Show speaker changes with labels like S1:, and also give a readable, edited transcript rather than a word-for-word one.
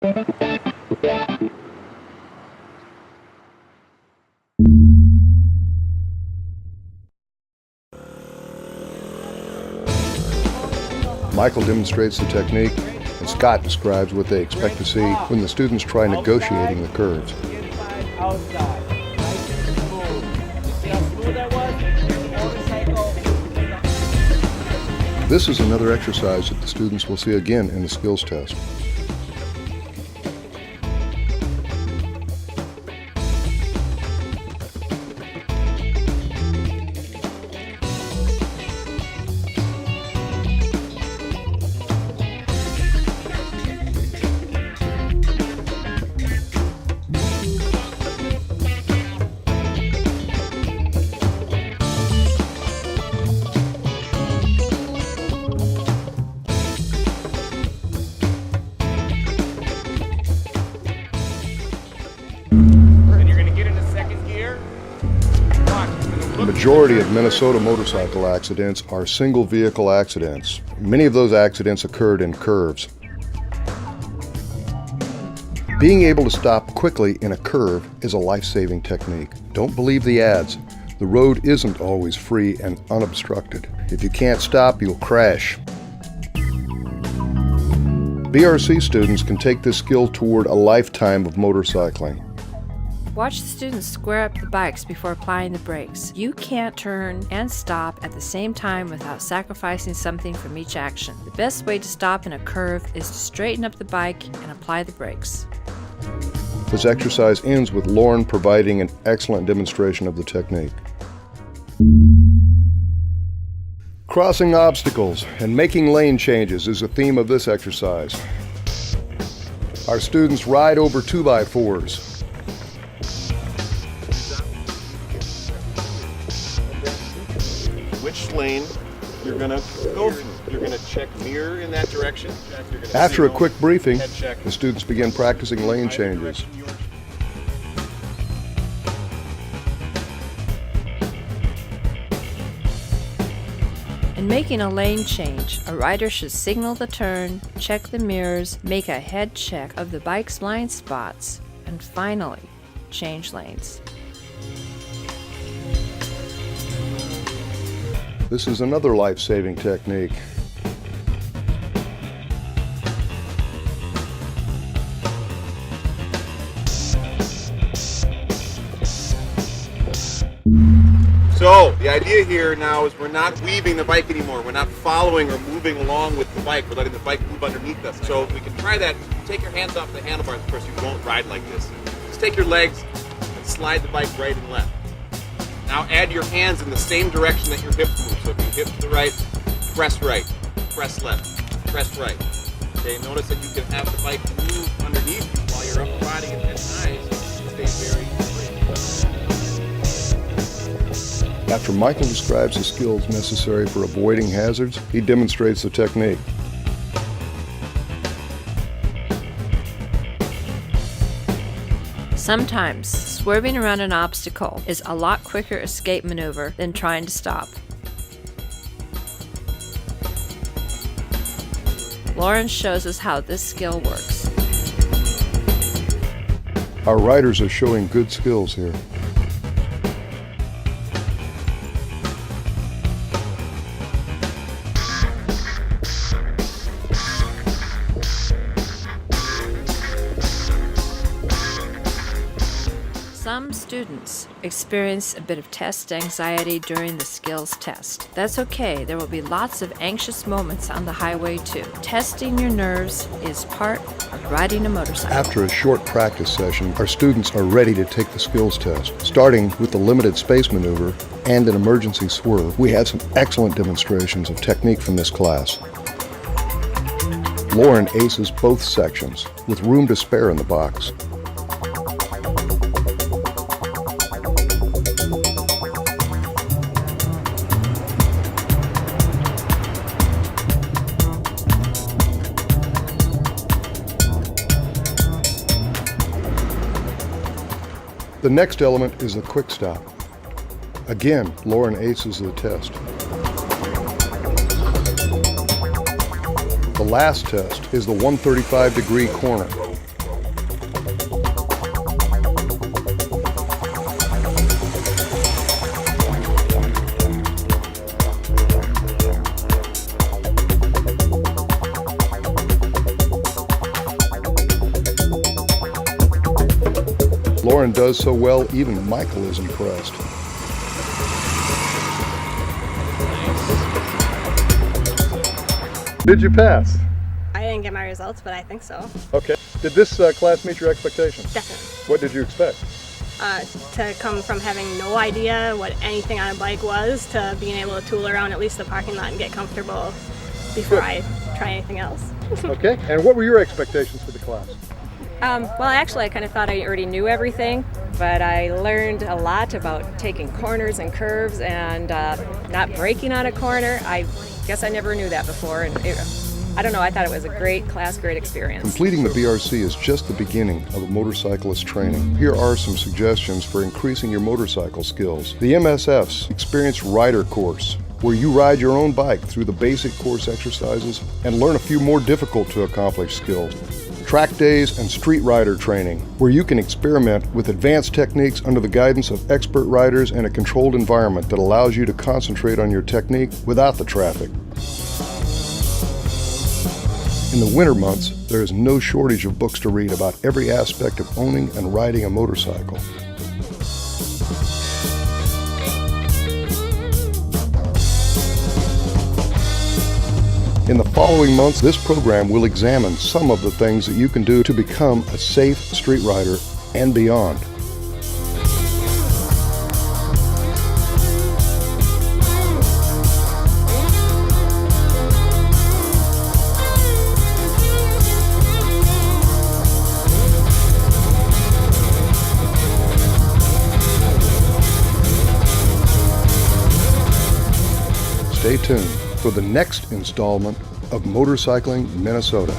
S1: Michael demonstrates the technique, and Scott describes what they expect to see when the students try negotiating the curves. This is another exercise that the students will see again in the skills test. The majority of Minnesota motorcycle accidents are single vehicle accidents. Many of those accidents occurred in curves. Being able to stop quickly in a curve is a life-saving technique. Don't believe the ads. The road isn't always free and unobstructed. If you can't stop, you'll crash. BRC students can take this skill toward a lifetime of motorcycling.
S2: Watch the students square up the bikes before applying the brakes. You can't turn and stop at the same time without sacrificing something from each action. The best way to stop in a curve is to straighten up the bike and apply the brakes.
S1: This exercise ends with Lauren providing an excellent demonstration of the technique. Crossing obstacles and making lane changes is a theme of this exercise. Our students ride over 2x4s.
S3: Which lane you're going to go through. You're going to check mirror in that direction.
S1: After a quick briefing, the students begin practicing lane changes.
S2: In making a lane change, a rider should signal the turn, check the mirrors, make a head check of the bike's blind spots, and finally, change lanes.
S1: This is another life-saving technique.
S3: So the idea here now is we're not weaving the bike anymore. We're not following or moving along with the bike. We're letting the bike move underneath us. So if we can try that, take your hands off the handlebars. Of course, you won't ride like this. Just take your legs and slide the bike right and left. Now add your hands in the same direction that your hips move. So if you hip to the right, press left, press right. Okay, notice that you can have the bike move underneath you while your upper body and thighs stay very straight.
S1: After Michael describes the skills necessary for avoiding hazards, he demonstrates the technique.
S2: Sometimes, swerving around an obstacle is a lot quicker escape maneuver than trying to stop. Lauren shows us how this skill works.
S1: Our riders are showing good skills here.
S2: Some students experience a bit of test anxiety during the skills test. That's okay, there will be lots of anxious moments on the highway too. Testing your nerves is part of riding a motorcycle.
S1: After a short practice session, our students are ready to take the skills test. Starting with the limited space maneuver and an emergency swerve, we had some excellent demonstrations of technique from this class. Lauren aces both sections with room to spare in the box. The next element is the quick stop. Again, Lauren aces the test. The last test is the 135-degree corner. Lauren does so well, even Michael is impressed. Did you pass?
S4: I didn't get my results, but I think so.
S1: Okay. Did this class meet your expectations?
S4: Definitely.
S1: What did you expect?
S4: To come from having no idea what anything on a bike was to being able to tool around at least the parking lot and get comfortable before I try anything else.
S1: Okay. And what were your expectations for the class?
S5: Well, actually, I kind of thought I already knew everything, but I learned a lot about taking corners and curves and not braking on a corner. I guess I never knew that before, and I don't know, I thought it was a great class, great experience.
S1: Completing the BRC is just the beginning of a motorcyclist training. Here are some suggestions for increasing your motorcycle skills. The MSF's Experienced Rider course, where you ride your own bike through the basic course exercises and learn a few more difficult to accomplish skills. Track days and street rider training, where you can experiment with advanced techniques under the guidance of expert riders in a controlled environment that allows you to concentrate on your technique without the traffic. In the winter months, there is no shortage of books to read about every aspect of owning and riding a motorcycle. In the following months, this program will examine some of the things that you can do to become a safe street rider and beyond. Stay tuned for the next installment of Motorcycling Minnesota.